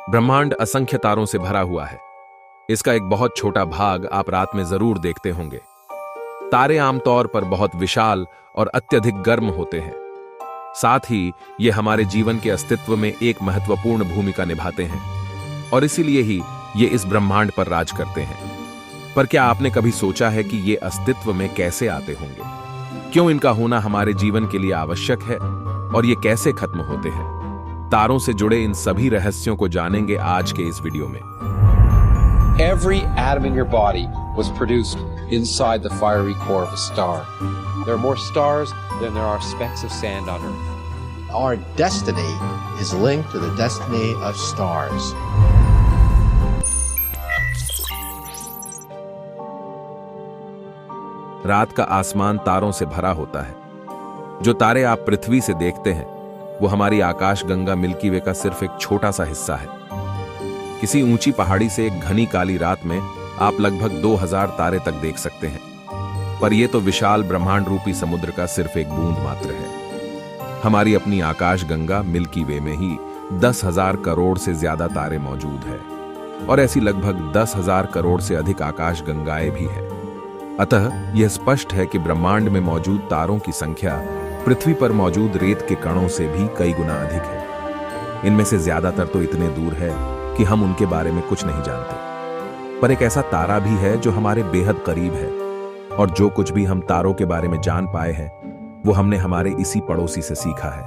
ब्रह्मांड असंख्य तारों से भरा हुआ है। इसका एक बहुत छोटा भाग आप रात में जरूर देखते होंगे। तारे आमतौर पर बहुत विशाल और अत्यधिक गर्म होते हैं। साथ ही ये हमारे जीवन के अस्तित्व में एक महत्वपूर्ण भूमिका निभाते हैं और इसीलिए ही ये इस ब्रह्मांड पर राज करते हैं। पर क्या आपने कभी सोचा है कि ये अस्तित्व में कैसे आते होंगे? क्यों इनका होना हमारे जीवन के लिए आवश्यक है और ये कैसे खत्म होते हैं? तारों से जुड़े इन सभी रहस्यों को जानेंगे आज के इस वीडियो में। Every atom in your body was produced inside the fiery core of a star. There are more stars than there are specks of sand on Earth. Our destiny is linked to the destiny of stars. रात का आसमान तारों से भरा होता है। जो तारे आप पृथ्वी से देखते हैं वो हमारी आकाशगंगा मिल्की वे का सिर्फ एक छोटा सा हिस्सा है। किसी ऊंची पहाड़ी से एक घनी काली रात में आप लगभग 2000 तारे तक देख सकते हैं, पर यह तो विशाल ब्रह्मांड रूपी समुद्र का सिर्फ एक बूंद मात्र है। हमारी अपनी आकाशगंगा मिल्की वे में ही 10,000 करोड़ से ज्यादा तारे मौजूद हैं और ऐसी लगभग 10,000 करोड़ से अधिक आकाशगंगाएं भी हैं। अतः यह स्पष्ट है कि ब्रह्मांड में मौजूद तारों की संख्या पृथ्वी पर मौजूद रेत के कणों से भी कई गुना अधिक है। इनमें से ज्यादातर तो इतने दूर है कि हम उनके बारे में कुछ नहीं जानते, पर एक ऐसा तारा भी है जो हमारे बेहद करीब है और जो कुछ भी हम तारों के बारे में जान पाए हैं वो हमने हमारे इसी पड़ोसी से सीखा है।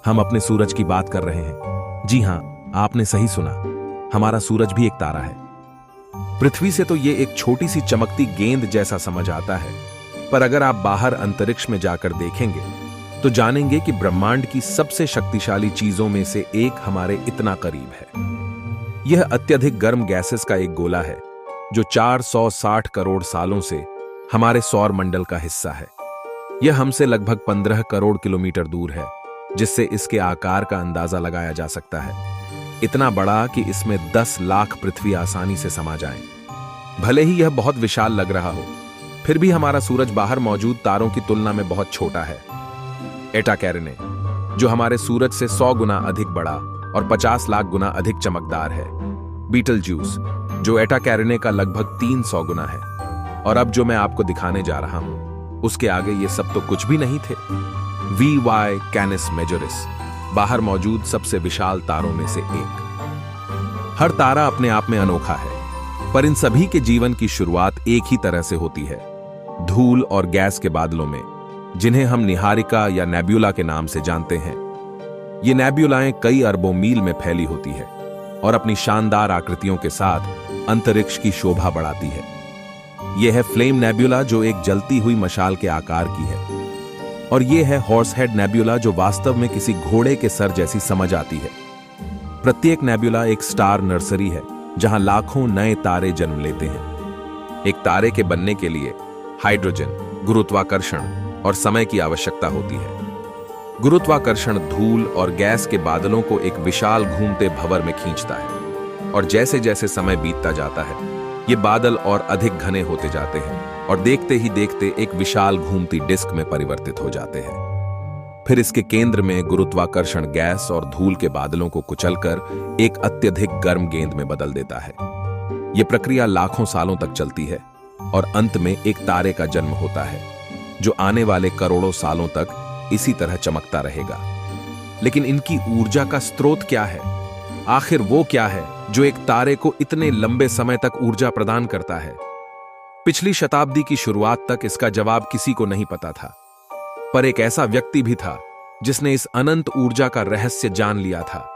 हम अपने सूरज की बात कर रहे हैं। जी हां, आपने सही सुना, हमारा सूरज भी एक तारा है। पृथ्वी से तो ये एक छोटी सी चमकती गेंद जैसा समझ आता है, पर अगर आप बाहर अंतरिक्ष में जाकर देखेंगे तो जानेंगे कि ब्रह्मांड की सबसे शक्तिशाली चीजों में से एक हमारे इतना करीब है। यह अत्यधिक गर्म गैसेस का एक गोला है जो 460 करोड़ सालों से हमारे सौर मंडल का हिस्सा है। यह हमसे लगभग 15 करोड़ किलोमीटर दूर है, जिससे इसके आकार का अंदाजा लगाया जा सकता है। इतना बड़ा कि इसमें 10 लाख पृथ्वी आसानी से समा जाएं। भले ही यह बहुत विशाल लग रहा हो, फिर भी हमारा सूरज बाहर मौजूद तारों की तुलना में बहुत छोटा है। एटा कैरिने, जो हमारे सूरज से 100 गुना अधिक बड़ा और 50 लाख गुना अधिक चमकदार है। बीटलज्यूस, जो एटा कैरिने का लगभग 300 गुना है। और अब जो मैं आपको दिखाने जा रहा हूं, उसके आगे ये सब तो कुछ भी नहीं थे। VY कैनिस मेजोरिस, बाहर मौजूद सबसे विशाल तारों में से एक। हर तारा अपने आप में अनोखा है, पर इन सभी के जीवन की शुरुआत एक ही तरह से होती है, धूल और गैस के बादलों में, जिन्हें हम निहारिका या नेब्यूला के नाम से जानते हैं। ये नेब्यूलाएं कई अरबों मील में फैली होती है और अपनी शानदार आकृतियों के साथ अंतरिक्ष की शोभा बढ़ाती है। यह है फ्लेम नेब्यूला, जो एक जलती हुई मशाल के आकार की है, और यह है हॉर्स हेड नेब्यूला, जो वास्तव में किसी घोड़े के सर जैसी समझ आती है। प्रत्येक नेब्यूला एक स्टार नर्सरी है जहां लाखों नए तारे जन्म लेते हैं। एक तारे के बनने के लिए हाइड्रोजन, गुरुत्वाकर्षण और समय की आवश्यकता होती है। गुरुत्वाकर्षण धूल और गैस के बादलों को एक विशाल घूमते भंवर में खींचता है, और जैसे जैसे समय बीतता जाता है ये बादल और अधिक घने होते जाते हैं और देखते ही देखते एक विशाल घूमती डिस्क में परिवर्तित हो जाते हैं। फिर इसके केंद्र में गुरुत्वाकर्षण गैस और धूल के बादलों को कुचलकर एक अत्यधिक गर्म गेंद में बदल देता है। यह प्रक्रिया लाखों सालों तक चलती है और अंत में एक तारे का जन्म होता है, जो आने वाले करोड़ों सालों तक इसी तरह चमकता रहेगा। लेकिन इनकी ऊर्जा का स्रोत क्या है? आखिर वो क्या है जो एक तारे को इतने लंबे समय तक ऊर्जा प्रदान करता है? पिछली शताब्दी की शुरुआत तक इसका जवाब किसी को नहीं पता था, पर एक ऐसा व्यक्ति भी था जिसने इस अनंत ऊर्जा का रहस्य जान लिया था।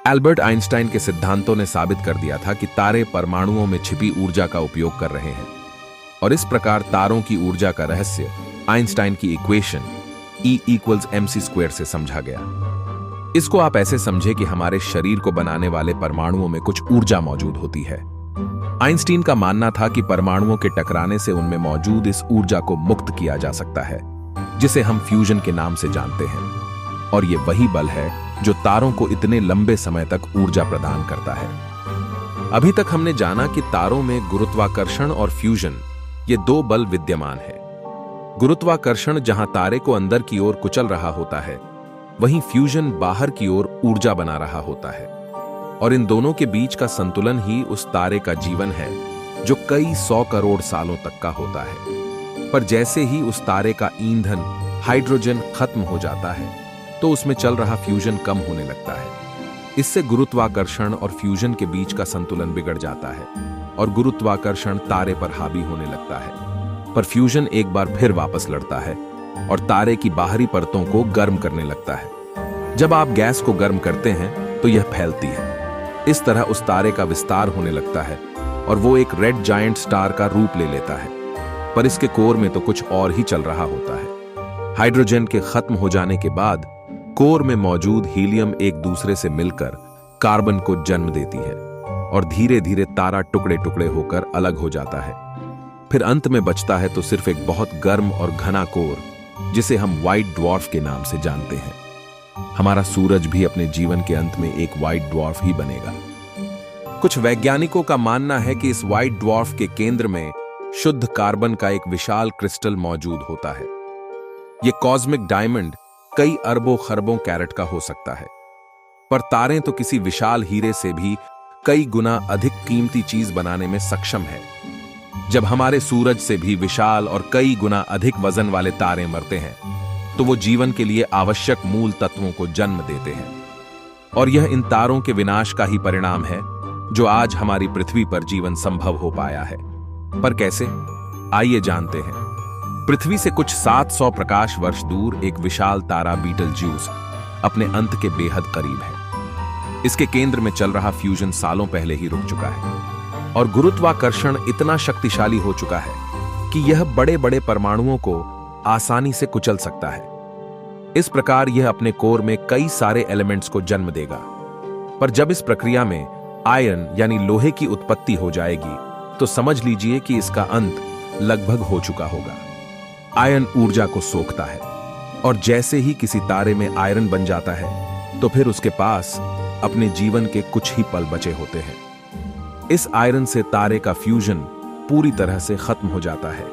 एल्बर्ट आइंस्टाइन के सिद्धांतों ने साबित कर दिया था कि तारे परमाणुओं में छिपी ऊर्जा का उपयोग कर रहे हैं, और इस प्रकार तारों की ऊर्जा का रहस्य आइंस्टाइन की इक्वेशन E=mc² से समझा गया। इसको आप ऐसे समझे कि हमारे शरीर को बनाने वाले परमाणुओं में कुछ ऊर्जा मौजूद होती है। आइंस्टीन का मानना था कि परमाणुओं के टकराने से उनमें मौजूद इस ऊर्जा को मुक्त किया जा सकता है, जिसे हम फ्यूजन के नाम से जानते हैं, और ये वही बल है जो तारों को इतने लंबे समय तक ऊर्जा प्रदान करता है। अभी तक हमने जाना कि तारों में गुरुत्वाकर्षण और फ्यूजन, ये दो बल विद्यमान है। गुरुत्वाकर्षण जहां तारे को अंदर की ओर कुचल रहा होता है, वहीं फ्यूजन बाहर की ओर ऊर्जा बना रहा होता है। और इन दोनों के बीच का संतुलन ही उस तारे का जीवन है जो कई 100 करोड़ सालों तक का होता है। पर जैसे ही उस तारे का ईंधन हाइड्रोजन खत्म हो जाता है तो उसमें चल रहा फ्यूजन कम होने लगता है। इससे गुरुत्वाकर्षण और फ्यूजन के बीच का संतुलन बिगड़ जाता है और गुरुत्वाकर्षण तारे पर हावी होने लगता है। पर फ्यूजन एक बार फिर वापस लड़ता है और तारे की बाहरी परतों को गर्म करने लगता है। जब आप गैस को गर्म करते हैं तो यह फैलती है। इस तरह उस तारे का विस्तार होने लगता है और वो एक रेड जायंट स्टार का रूप ले लेता है। पर इसके कोर में तो कुछ और ही चल रहा होता है। हाइड्रोजन के खत्म हो जाने के बाद कोर में मौजूद हीलियम एक दूसरे से मिलकर कार्बन को जन्म देती है और धीरे धीरे तारा टुकड़े टुकड़े होकर अलग हो जाता है। फिर अंत में बचता है तो सिर्फ एक बहुत गर्म और घना कोर, जिसे हम व्हाइट ड्वार्फ के नाम से जानते हैं। हमारा सूरज भी अपने जीवन के अंत में एक व्हाइट ड्वार्फ ही बनेगा। कुछ वैज्ञानिकों का मानना है कि इस व्हाइट ड्वार्फ के केंद्र में शुद्ध कार्बन का एक विशाल क्रिस्टल मौजूद होता है। यह कॉस्मिक डायमंड कई अरबों खरबों कैरेट का हो सकता है। पर तारे तो किसी विशाल हीरे से भी कई गुना अधिक कीमती चीज बनाने में सक्षम है। जब हमारे सूरज से भी विशाल और कई गुना अधिक वजन वाले तारे मरते हैं तो वो जीवन के लिए आवश्यक मूल तत्वों को जन्म देते हैं। और यह इन तारों के विनाश का ही परिणाम है जो आज हमारी पृथ्वी पर जीवन संभव हो पाया है। पर कैसे? आइए जानते हैं। पृथ्वी से कुछ 700 प्रकाश वर्ष दूर एक विशाल तारा बीटलज्यूस अपने अंत के बेहद करीब है। इसके केंद्र में चल रहा फ्यूजन सालों पहले ही रुक चुका है और गुरुत्वाकर्षण इतना शक्तिशाली हो चुका है कि यह बड़े बड़े परमाणुओं को आसानी से कुचल सकता है। इस प्रकार यह अपने कोर में कई सारे एलिमेंट्स को जन्म देगा। पर जब इस प्रक्रिया में आयरन यानी लोहे की उत्पत्ति हो जाएगी तो समझ लीजिए कि इसका अंत लगभग हो चुका होगा। आयरन ऊर्जा को सोखता है और जैसे ही किसी तारे में आयरन बन जाता है तो फिर उसके पास अपने जीवन के कुछ ही पल बचे होते हैं। इस आयरन से तारे का फ्यूजन पूरी तरह से खत्म हो जाता है।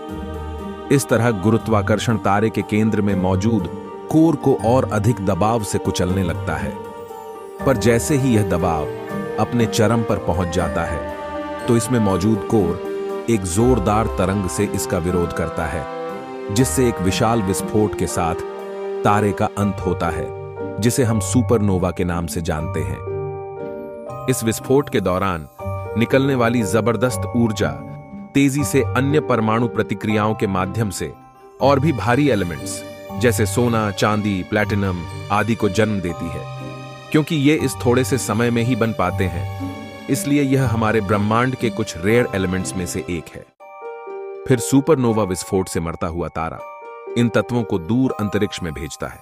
इस तरह गुरुत्वाकर्षण तारे के केंद्र में मौजूद कोर को और अधिक दबाव से कुचलने लगता है। पर जैसे ही यह दबाव अपने चरम पर पहुंच जाता है तो इसमें मौजूद कोर एक जोरदार तरंग से इसका विरोध करता है, जिससे एक विशाल विस्फोट के साथ तारे का अंत होता है, जिसे हम सुपरनोवा के नाम से जानते हैं। इस विस्फोट के दौरान निकलने वाली जबरदस्त ऊर्जा तेजी से अन्य परमाणु प्रतिक्रियाओं के माध्यम से और भी भारी एलिमेंट्स जैसे सोना, चांदी, प्लैटिनम आदि को जन्म देती है। क्योंकि ये इस थोड़े से समय में ही बन पाते हैं, इसलिए यह हमारे ब्रह्मांड के कुछ रेयर एलिमेंट्स में से एक है। फिर सुपरनोवा विस्फोट से मरता हुआ तारा इन तत्वों को दूर अंतरिक्ष में भेजता है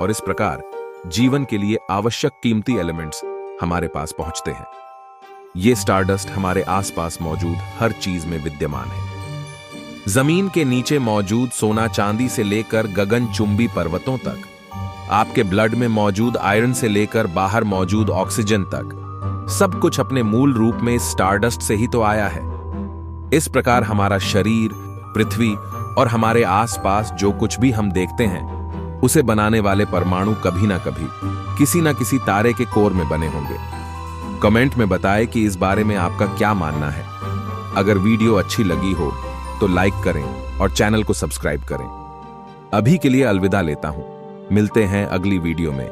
और इस प्रकार जीवन के लिए आवश्यक कीमती एलिमेंट्स हमारे पास पहुंचते हैं। ये स्टारडस्ट हमारे आसपास मौजूद हर चीज में विद्यमान है। जमीन के नीचे मौजूद सोना चांदी से लेकर गगनचुंबी पर्वतों तक, आपके ब्लड में मौजूद आयरन से लेकर बाहर मौजूद ऑक्सीजन तक, सब कुछ अपने मूल रूप में स्टारडस्ट से ही तो आया है। इस प्रकार हमारा शरीर, पृथ्वी और हमारे आसपास जो कुछ भी हम देखते हैं उसे बनाने वाले परमाणु कभी ना कभी किसी ना किसी तारे के कोर में बने होंगे। कमेंट में बताएं कि इस बारे में आपका क्या मानना है। अगर वीडियो अच्छी लगी हो तो लाइक करें और चैनल को सब्सक्राइब करें। अभी के लिए अलविदा लेता हूं। मिलते हैं अगली वीडियो में।